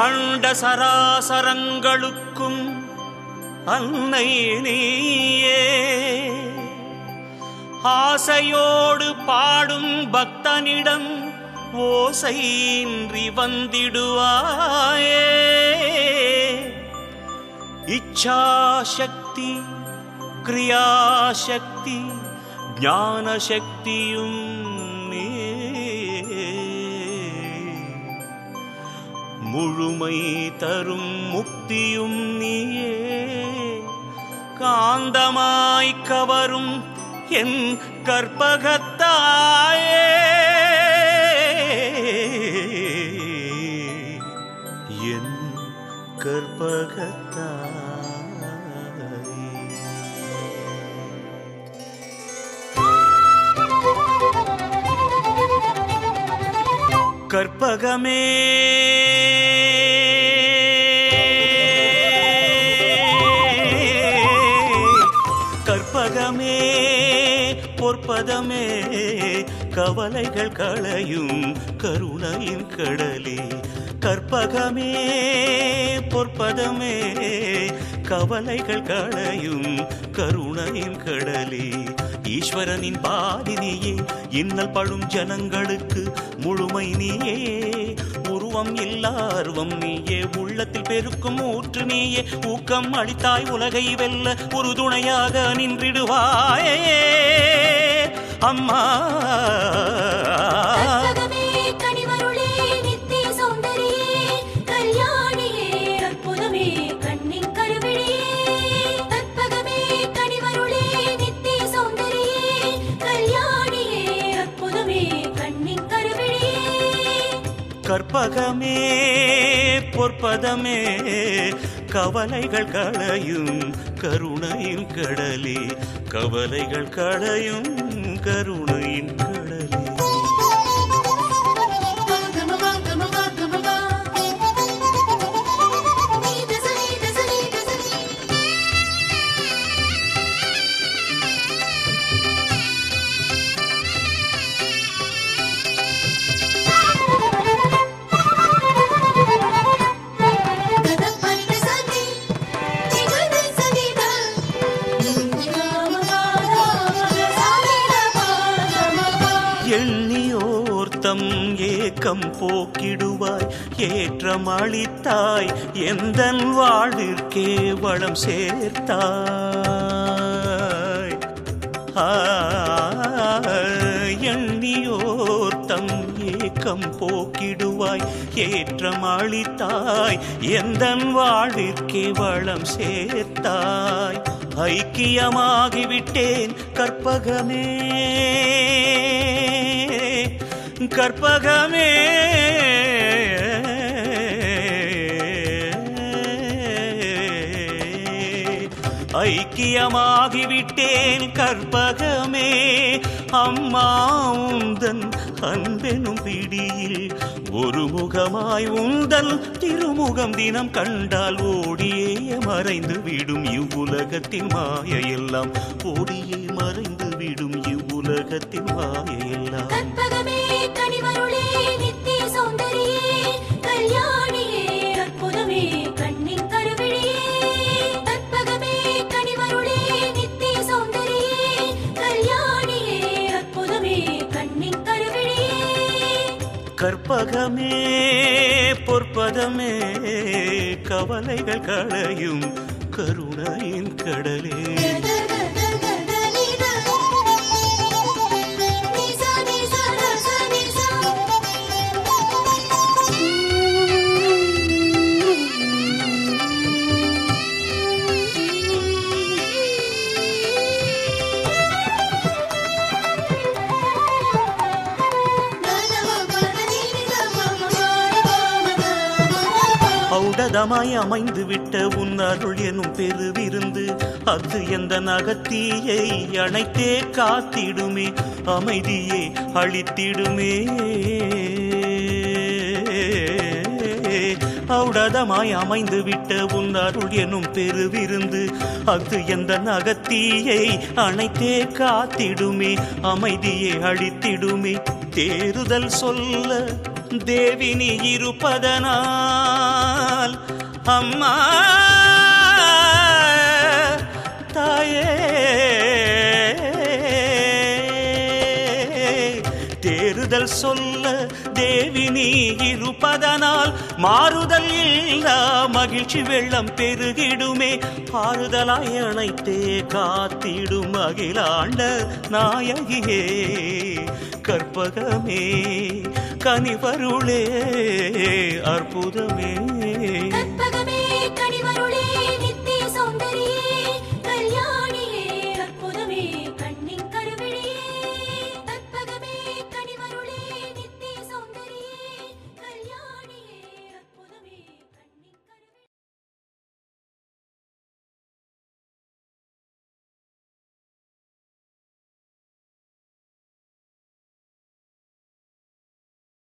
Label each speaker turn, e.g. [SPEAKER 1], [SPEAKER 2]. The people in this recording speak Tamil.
[SPEAKER 1] அண்ட சராசரங்களுக்கும் அன்னை நீயே. ஆசையோடு பாடும் பக்தனிடம் ஓசையின்றி வந்திடுவாயே. இச்சாசக்தி, கிரியாசக்தி, ஞானசக்தியும் நீ. முழுமை தரும் முக்தியும் நீயே. காந்தமாய் கவரும் என் கற்பகத்தாயே. என் கற்பகத்தாயே. கற்பகமே கற்பகமே பொற்பதமே கவலைகள் களையும் கருணையின் கடலே. கற்பகமே பொற்பதமே கவலைகள் களையும் கருணையின் கடலே. ஈஸ்வரனின் பாதினியே, இன்னல் படும் ஜனங்களுக்கு முழுமை நீயே. உருவம் இல்லார்வம் நீயே, உள்ளத்தில் பெருக்கும் ஊற்று நீயே. ஊக்கம் அளித்தாய் உலகை வெல்ல உறுதுணையாக நின்றிடுவாயே அம்மா. கற்பகமே பொற்பதமே கவலைகள் களையும் கருணையின் கடலே. கவலைகள் களையும் கருணையின் கடலே. எண்ணியோர்த்தம் ஏக்கம் போக்கிடுவாய், ஏற்றம் அளித்தாய், எந்தன் வாழ்விற்கே வளம் சேர்த்தாய். எண்ணியோர்த்தம் ஏக்கம் போக்கிடுவாய், ஏற்றம் அளித்தாய், எந்தன் வாழ்விற்கே வளம் சேர்த்தாய். ஐக்கியமாகிவிட்டேன் கற்பகமே கற்பகமே. ஐக்கியமாகிவிட்டேன் கற்பகமே. அம்மா உந்தன் அன்பெனும் பிடியில் ஒரு முகமாய் உந்தன் திருமுகம் தினம் கண்டால் ஓடியே மறைந்து விடும் இவ்வுலகத்தின் மாயையெல்லாம். ஓடியே மறைந்து விடும் இவ்வுலகத்தின் மாயையெல்லாம். கற்பகமே பொற்பதமே கவலைகள் களையும் கருணையின் கடலே. ஔடதமாய் அமைந்து விட்ட உன் அருள் எனும் பெருவிருந்து, அது எந்த அகத்தியை அணைத்தே காத்திடுமே, அமைதியே அளித்திடுமே. ஔடதமாய் அமைந்து விட்ட உன் அருள் எனும் பெருவிருந்து, அது எந்த அகத்தியை அணைத்தே காத்திடுமே, அமைதியே அளித்திடுமே. தேறுதல் சொல்ல தேவி நீ இருப்பதனால் அம்மா தாயே தேறுதல் சொல்ல தேவி நீ இருப்பதனால் மாறுதல் இல்லா மகிழ்ச்சி வெள்ளம் பெருகிடுமே ஆறுதலாய் அணைத்தே காத்திடும் அகிலாண்ட நாயகியே கற்பகமே கனிவருளே அற்புதமே